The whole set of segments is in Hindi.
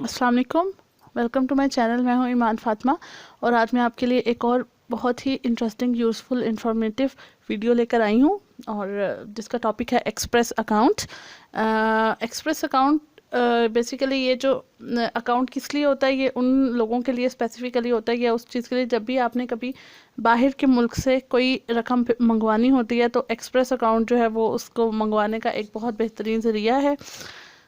अस्सलाम वालेकुम, वेलकम टू माय चैनल। मैं हूं ईमान फातिमा और आज मैं आपके लिए एक और बहुत ही इंटरेस्टिंग, यूज़फुल, इंफॉर्मेटिव वीडियो लेकर आई हूं और जिसका टॉपिक है express account. Express account basically ये जो अकाउंट किस लिए होता है, ये उन लोगों के लिए स्पेसिफिकली होता है या उस चीज़ के लिए जब भी आपने कभी बाहर के मुल्क से कोई रकम मंगवानी होती है तो एक्सप्रेस अकाउंट जो है वो उसको मंगवाने का एक बहुत बेहतरीन ज़रिया है।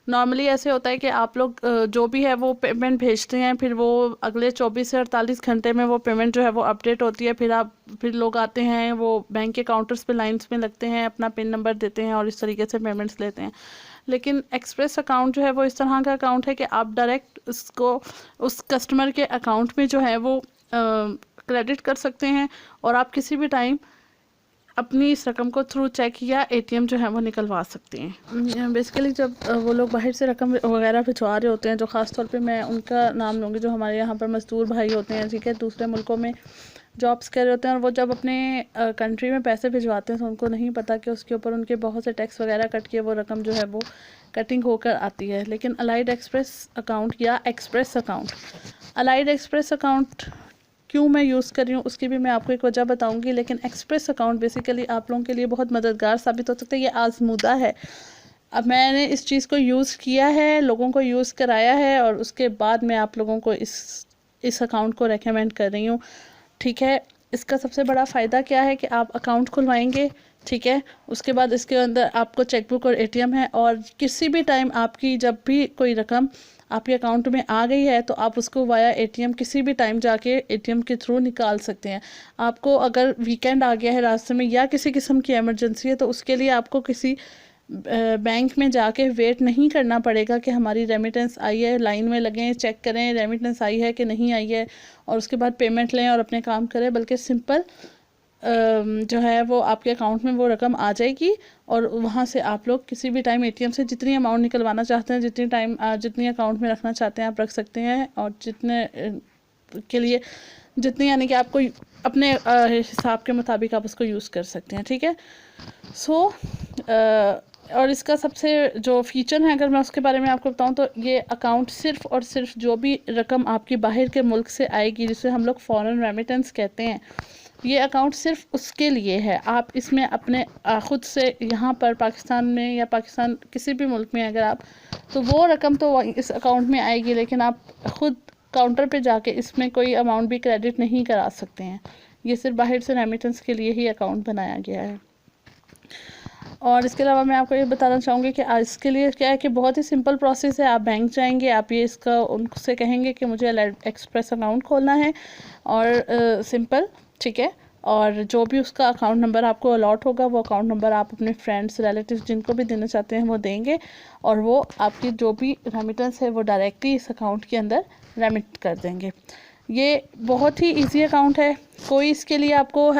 नॉर्मली ऐसे होता है कि आप लोग जो भी है वो पेमेंट भेजते हैं, फिर वो अगले 24 से 48 घंटे में वो पेमेंट जो है वो अपडेट होती है। फिर लोग आते हैं, वो बैंक के काउंटर्स पे लाइंस में लगते हैं, अपना पिन नंबर देते हैं और इस तरीके से पेमेंट्स लेते हैं। लेकिन एक्सप्रेस अकाउंट जो है वो इस तरह का अकाउंट है कि आप डायरेक्ट उसको उस कस्टमर के अकाउंट में जो है वो क्रेडिट कर सकते हैं और आप किसी भी टाइम अपनी इस रकम को थ्रू चेक या एटीएम जो है वो निकलवा सकते हैं। बेसिकली जब वो लोग बाहर से रकम वगैरह भिजवा रहे होते हैं, जो ख़ास तौर पे मैं उनका नाम लूँगी जो हमारे यहाँ पर मज़दूर भाई होते हैं, ठीक है, दूसरे मुल्कों में जॉब्स कर रहे होते हैं और वो जब अपने कंट्री में पैसे भिजवाते हैं तो उनको नहीं पता कि उसके ऊपर उनके बहुत से टैक्स वगैरह कट के वो रकम जो है वो कटिंग होकर आती है। लेकिन अलाइड एक्सप्रेस अकाउंट या express account, allied express account क्यों मैं यूज़ कर रही हूँ उसकी भी मैं आपको एक वजह बताऊंगी। लेकिन एक्सप्रेस अकाउंट बेसिकली आप लोगों के लिए बहुत मददगार साबित हो सकता है। ये आजमूदा है, अब मैंने इस चीज़ को यूज़ किया है, लोगों को यूज़ कराया है और उसके बाद मैं आप लोगों को इस अकाउंट को रेकमेंड कर रही हूँ, ठीक है। इसका सबसे बड़ा फ़ायदा क्या है कि आप अकाउंट खुलवाएंगे, ठीक है, उसके बाद इसके अंदर आपको चेकबुक और एटीएम है और किसी भी टाइम आपकी जब भी कोई रकम आपके अकाउंट में आ गई है तो आप उसको वाया एटीएम किसी भी टाइम जाके एटीएम के थ्रू निकाल सकते हैं। आपको अगर वीकेंड आ गया है रास्ते में या किसी किस्म की इमरजेंसी है तो उसके लिए आपको किसी बैंक में जाके वेट नहीं करना पड़ेगा कि हमारी रेमिटेंस आई है, लाइन में लगें, चेक करें रेमिटेंस आई है कि नहीं आई है और उसके बाद पेमेंट लें और अपने काम करें। बल्कि सिंपल जो है वो आपके अकाउंट में वो रकम आ जाएगी और वहाँ से आप लोग किसी भी टाइम एटीएम से जितनी अमाउंट निकलवाना चाहते हैं, जितनी अकाउंट में रखना चाहते हैं आप रख सकते हैं और जितने के लिए जितनी, यानी कि आपको अपने हिसाब के मुताबिक आप उसको यूज़ कर सकते हैं, ठीक है। और इसका सबसे जो फ़ीचर है अगर मैं उसके बारे में आपको बताऊं तो ये अकाउंट सिर्फ़ और सिर्फ जो भी रकम आपकी बाहर के मुल्क से आएगी, जिसे हम लोग फ़ॉरेन रेमिटेंस कहते हैं, ये अकाउंट सिर्फ उसके लिए है। आप इसमें अपने ख़ुद से यहाँ पर पाकिस्तान में या पाकिस्तान किसी भी मुल्क में अगर आप, तो वो रकम तो इस अकाउंट में आएगी लेकिन आप ख़ुद काउंटर पे जाके इसमें कोई अमाउंट भी क्रेडिट नहीं करा सकते हैं। ये सिर्फ बाहर से रेमिटेंस के लिए ही अकाउंट बनाया गया है। और इसके अलावा मैं आपको ये बताना चाहूँगी कि इसके लिए क्या है कि बहुत ही सिंपल प्रोसेस है। आप बैंक जाएंगे, आप ये इसका उनसे कहेंगे कि मुझे एक्सप्रेस अकाउंट खोलना है और सिंपल, ठीक है, और जो भी उसका अकाउंट नंबर आपको अलॉट होगा वो अकाउंट नंबर आप अपने फ्रेंड्स, रिलेटिव्स जिनको भी देना चाहते हैं वो देंगे और वो आपकी जो भी रेमिटेंस है वो डायरेक्टली इस अकाउंट के अंदर रेमिट कर देंगे। ये बहुत ही इजी अकाउंट है, कोई इसके लिए आपको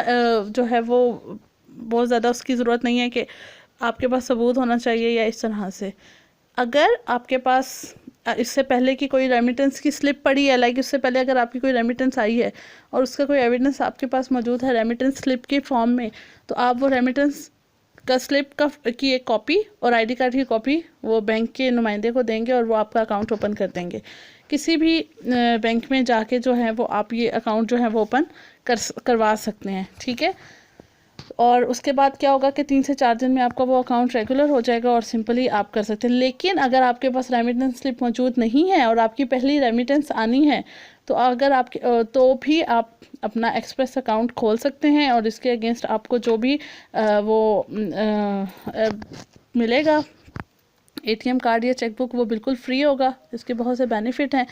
जो है वो बहुत ज़्यादा उसकी ज़रूरत नहीं है कि आपके पास सबूत होना चाहिए या इस तरह से। अगर आपके पास इससे पहले की कोई रेमिटेंस की स्लिप पड़ी है, लाइक इससे पहले अगर आपकी कोई रेमिटेंस आई है और उसका कोई एविडेंस आपके पास मौजूद है रेमिटेंस स्लिप के फॉर्म में, तो आप वो रेमिटेंस का स्लिप की एक कॉपी और आईडी कार्ड की कॉपी वो बैंक के नुमाइंदे को देंगे और वो आपका अकाउंट ओपन कर देंगे। किसी भी बैंक में जाके जो है वो आप ये अकाउंट जो है वो ओपन करवा सकते हैं, ठीक है। और उसके बाद क्या होगा कि 3 से 4 दिन में आपका वो अकाउंट रेगुलर हो जाएगा और सिंपली आप कर सकते हैं। लेकिन अगर आपके पास रेमिटेंस स्लिप मौजूद नहीं है और आपकी पहली रेमिटेंस आनी है तो अगर आपके तो भी आप अपना एक्सप्रेस अकाउंट खोल सकते हैं और इसके अगेंस्ट आपको जो भी मिलेगा एटीएम कार्ड या चेकबुक वो बिल्कुल फ्री होगा। इसके बहुत से बेनिफिट हैं।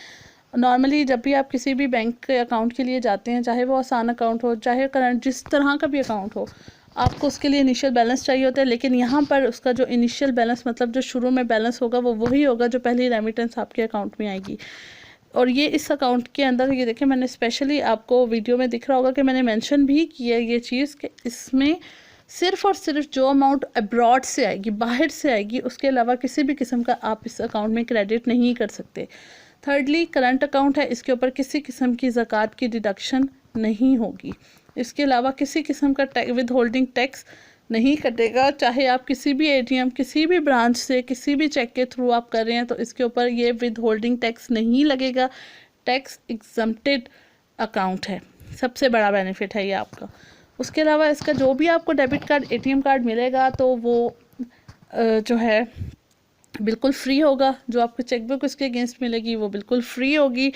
नॉर्मली जब भी आप किसी भी बैंक के अकाउंट के लिए जाते हैं, चाहे वो आसान अकाउंट हो चाहे करंट जिस तरह का भी अकाउंट हो, आपको उसके लिए इनिशियल बैलेंस चाहिए होता है। लेकिन यहाँ पर उसका जो इनिशियल बैलेंस मतलब जो शुरू में बैलेंस होगा वो वही होगा जो पहली रेमिटेंस आपके अकाउंट में आएगी। और ये इस अकाउंट के अंदर ये देखें, मैंने स्पेशली आपको वीडियो में दिख रहा होगा कि मैंने मेंशन भी किया ये चीज़ कि इसमें सिर्फ़ और सिर्फ जो अमाउंट अब्रॉड से आएगी, बाहर से आएगी, उसके अलावा किसी भी किस्म का आप इस अकाउंट में क्रेडिट नहीं कर सकते। थर्डली करंट अकाउंट है, इसके ऊपर किसी किस्म की ज़कात की डिडक्शन नहीं होगी। इसके अलावा किसी किस्म का विद होल्डिंग टैक्स नहीं कटेगा। चाहे आप किसी भी एटीएम, किसी भी ब्रांच से, किसी भी चेक के थ्रू आप कर रहे हैं तो इसके ऊपर ये विद होल्डिंग टैक्स नहीं लगेगा। टैक्स एग्जम्प्टेड अकाउंट है, सबसे बड़ा बेनिफिट है ये आपका। उसके अलावा इसका जो भी आपको डेबिट कार्ड, एटीएम कार्ड मिलेगा तो वो जो है बिल्कुल फ्री होगा। जो आपको चेकबुक उसके अगेंस्ट मिलेगी वो बिल्कुल फ्री होगी,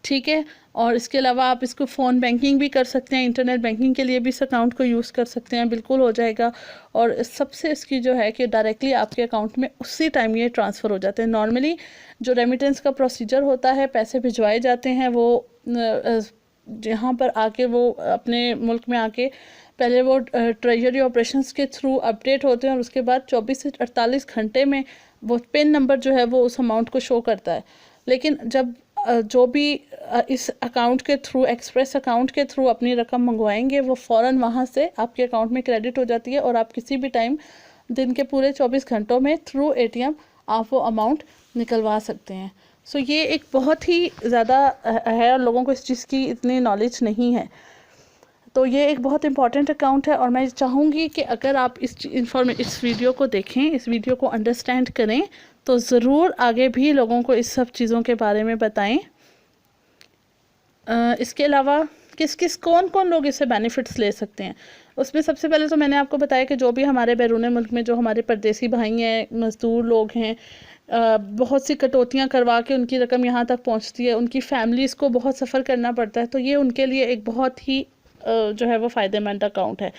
ठीक है। और इसके अलावा आप इसको फ़ोन बैंकिंग भी कर सकते हैं, इंटरनेट बैंकिंग के लिए भी इस अकाउंट को यूज़ कर सकते हैं, बिल्कुल हो जाएगा। और सबसे इसकी जो है कि डायरेक्टली आपके अकाउंट में उसी टाइम ये ट्रांसफ़र हो जाते हैं। नॉर्मली जो रेमिटेंस का प्रोसीजर होता है, पैसे भिजवाए जाते हैं, वो जहाँ पर आके वो अपने मुल्क में आके पहले वो ट्रेजरी ऑपरेशंस के थ्रू अपडेट होते हैं और उसके बाद 24 से 48 घंटे में वो पिन नंबर जो है वो उस अमाउंट को शो करता है। लेकिन जब जो भी इस अकाउंट के थ्रू, एक्सप्रेस अकाउंट के थ्रू अपनी रकम मंगवाएंगे, वो फ़ौरन वहाँ से आपके अकाउंट में क्रेडिट हो जाती है और आप किसी भी टाइम दिन के पूरे 24 घंटों में थ्रू एटीएम आप वो अमाउंट निकलवा सकते हैं। सो ये एक बहुत ही ज़्यादा है और लोगों को इस चीज़ की इतनी नॉलेज नहीं है। तो ये एक बहुत इंपॉर्टेंट अकाउंट है और मैं चाहूँगी कि अगर आप इस वीडियो को देखें, इस वीडियो को अंडरस्टैंड करें तो ज़रूर आगे भी लोगों को इस सब चीज़ों के बारे में बताएं। इसके अलावा कौन कौन लोग इससे बेनिफिट्स ले सकते हैं, उसमें सबसे पहले तो मैंने आपको बताया कि जो भी हमारे बैरून मुल्क में जो हमारे परदेसी भाई हैं, मज़दूर लोग हैं, बहुत सी कटौतियाँ करवा के उनकी रकम यहाँ तक पहुँचती है, उनकी फैमिलीज़ को बहुत सफ़र करना पड़ता है, तो ये उनके लिए एक बहुत ही जो है वो फ़ायदेमंद अकाउंट है।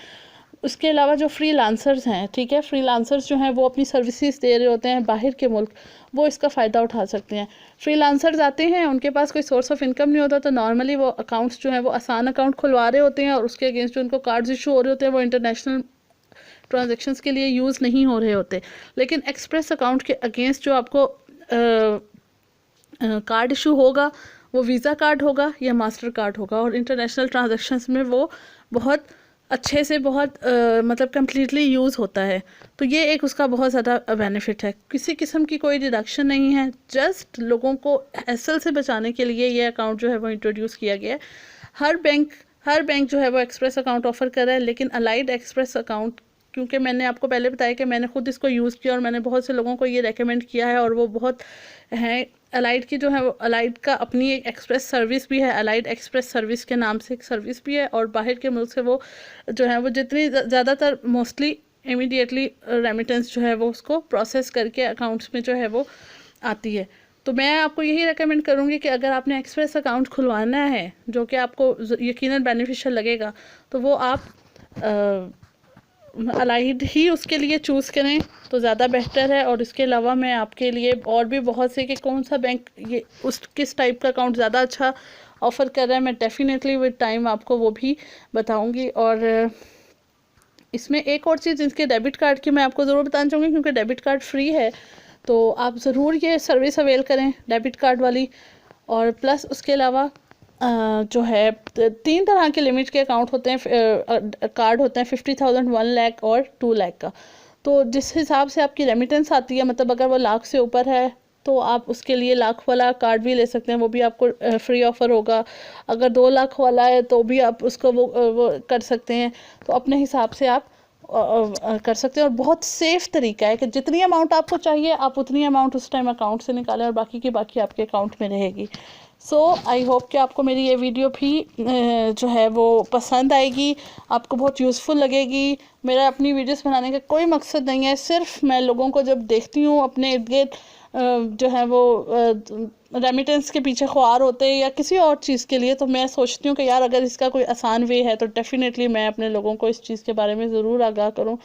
उसके अलावा जो फ्रीलांसर्स हैं, ठीक है, फ्रीलांसर्स जो हैं वो अपनी सर्विसेज दे रहे होते हैं बाहर के मुल्क, वो इसका फ़ायदा उठा सकते हैं। फ्रीलांसर्स आते हैं, उनके पास कोई सोर्स ऑफ इनकम नहीं होता, तो नॉर्मली वो अकाउंट्स जो हैं वो आसान अकाउंट खुलवा रहे होते हैं और उसके अगेंस्ट जो उनको कार्ड्स इशू हो रहे होते हैं वो इंटरनेशनल ट्रांजेक्शन्स के लिए यूज़ नहीं हो रहे होते। लेकिन एक्सप्रेस अकाउंट के अगेंस्ट जो आपको कार्ड इशू होगा वो वीज़ा कार्ड होगा या मास्टर कार्ड होगा और इंटरनेशनल ट्रांजैक्शंस में वो बहुत अच्छे से मतलब कम्प्लीटली यूज़ होता है। तो ये एक उसका बहुत ज़्यादा बेनिफिट है। किसी किस्म की कोई डिडक्शन नहीं है, जस्ट लोगों को हैसल से बचाने के लिए ये अकाउंट जो है वो इंट्रोड्यूस किया गया है। हर बैंक जो है वो एक्सप्रेस अकाउंट ऑफ़र कर रहा है, लेकिन अलाइड एक्सप्रेस अकाउंट, क्योंकि मैंने आपको पहले बताया कि मैंने खुद इसको यूज़ किया और मैंने बहुत से लोगों को ये रेकमेंड किया है और वो बहुत हैं। अलाइड की जो है वो, अलाइड का अपनी एक एक्सप्रेस सर्विस भी है, अलाइड एक्सप्रेस सर्विस के नाम से एक सर्विस भी है और बाहर के मुल्क से वो जो है वो जितनी ज़्यादातर मोस्टली इमीडिएटली रेमिटेंस जो है वो उसको प्रोसेस करके अकाउंट्स में जो है वो आती है। तो मैं आपको यही रेकमेंड करूँगी कि अगर आपने एक्सप्रेस अकाउंट खुलवाना है जो कि आपको यकीनन बेनिफिशियल लगेगा, तो वो आप अलाइड ही उसके लिए चूज़ करें तो ज़्यादा बेहतर है। और इसके अलावा मैं आपके लिए और भी बहुत से कि कौन सा बैंक ये किस टाइप का अकाउंट ज़्यादा अच्छा ऑफ़र कर रहा है, मैं डेफिनेटली विद टाइम आपको वो भी बताऊंगी। और इसमें एक और चीज़, इसके डेबिट कार्ड की मैं आपको ज़रूर बताना चाहूँगी, क्योंकि डेबिट कार्ड फ्री है तो आप ज़रूर ये सर्विस अवेल करें डेबिट कार्ड वाली। और प्लस उसके अलावा जो है 3 तरह के लिमिट के अकाउंट होते हैं, कार्ड होते हैं, 50,000, 1 लाख और 2 लाख का। तो जिस हिसाब से आपकी रेमिटेंस आती है, मतलब अगर वो लाख से ऊपर है तो आप उसके लिए लाख वाला कार्ड भी ले सकते हैं, वो भी आपको फ्री ऑफ़र होगा। अगर 2 लाख वाला है तो भी आप उसको वो कर सकते हैं। तो अपने हिसाब से आप कर सकते हैं और बहुत सेफ़ तरीका है कि जितनी अमाउंट आपको चाहिए आप उतनी अमाउंट उस टाइम अकाउंट से निकालें और बाकी की बाकी आपके अकाउंट में रहेगी। सो आई होप कि आपको मेरी ये वीडियो भी जो है वो पसंद आएगी, आपको बहुत यूज़फुल लगेगी। मेरा अपनी वीडियोस बनाने का कोई मकसद नहीं है, सिर्फ मैं लोगों को जब देखती हूँ अपने इर्द गिर्द जो है वो रेमिटेंस के पीछे ख्वार होते हैं या किसी और चीज़ के लिए, तो मैं सोचती हूँ कि यार अगर इसका कोई आसान वे है तो डेफ़िनेटली मैं अपने लोगों को इस चीज़ के बारे में ज़रूर आगाह करूँ।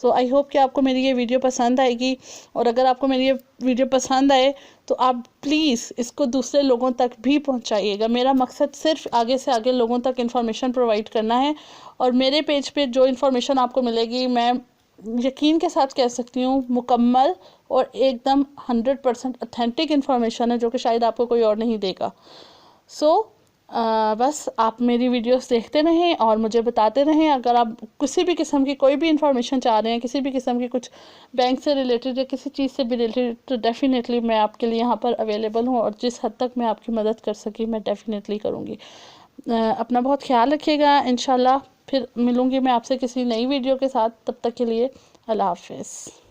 सो आई होप कि आपको मेरी ये वीडियो पसंद आएगी और अगर आपको मेरी ये वीडियो पसंद आए तो आप प्लीज़ इसको दूसरे लोगों तक भी पहुंचाइएगा। मेरा मकसद सिर्फ आगे से आगे लोगों तक इन्फॉर्मेशन प्रोवाइड करना है और मेरे पेज पे जो इन्फॉर्मेशन आपको मिलेगी मैं यकीन के साथ कह सकती हूँ मुकम्मल और एकदम 100% ऑथेंटिक इन्फॉर्मेशन है जो कि शायद आपको कोई और नहीं देगा। सो बस आप मेरी वीडियोस देखते रहें और मुझे बताते रहें। अगर आप किसी भी किस्म की कोई भी इन्फॉर्मेशन चाह रहे हैं, किसी भी किस्म की कुछ बैंक से रिलेटेड या किसी चीज़ से भी रिलेटेड, तो डेफ़िनेटली मैं आपके लिए यहाँ पर अवेलेबल हूँ और जिस हद तक मैं आपकी मदद कर सकी मैं डेफ़िनेटली करूँगी। अपना बहुत ख्याल रखिएगा। इंशाल्लाह फिर मिलूँगी मैं आपसे किसी नई वीडियो के साथ। तब तक के लिए अल्लाह हाफ़िज़।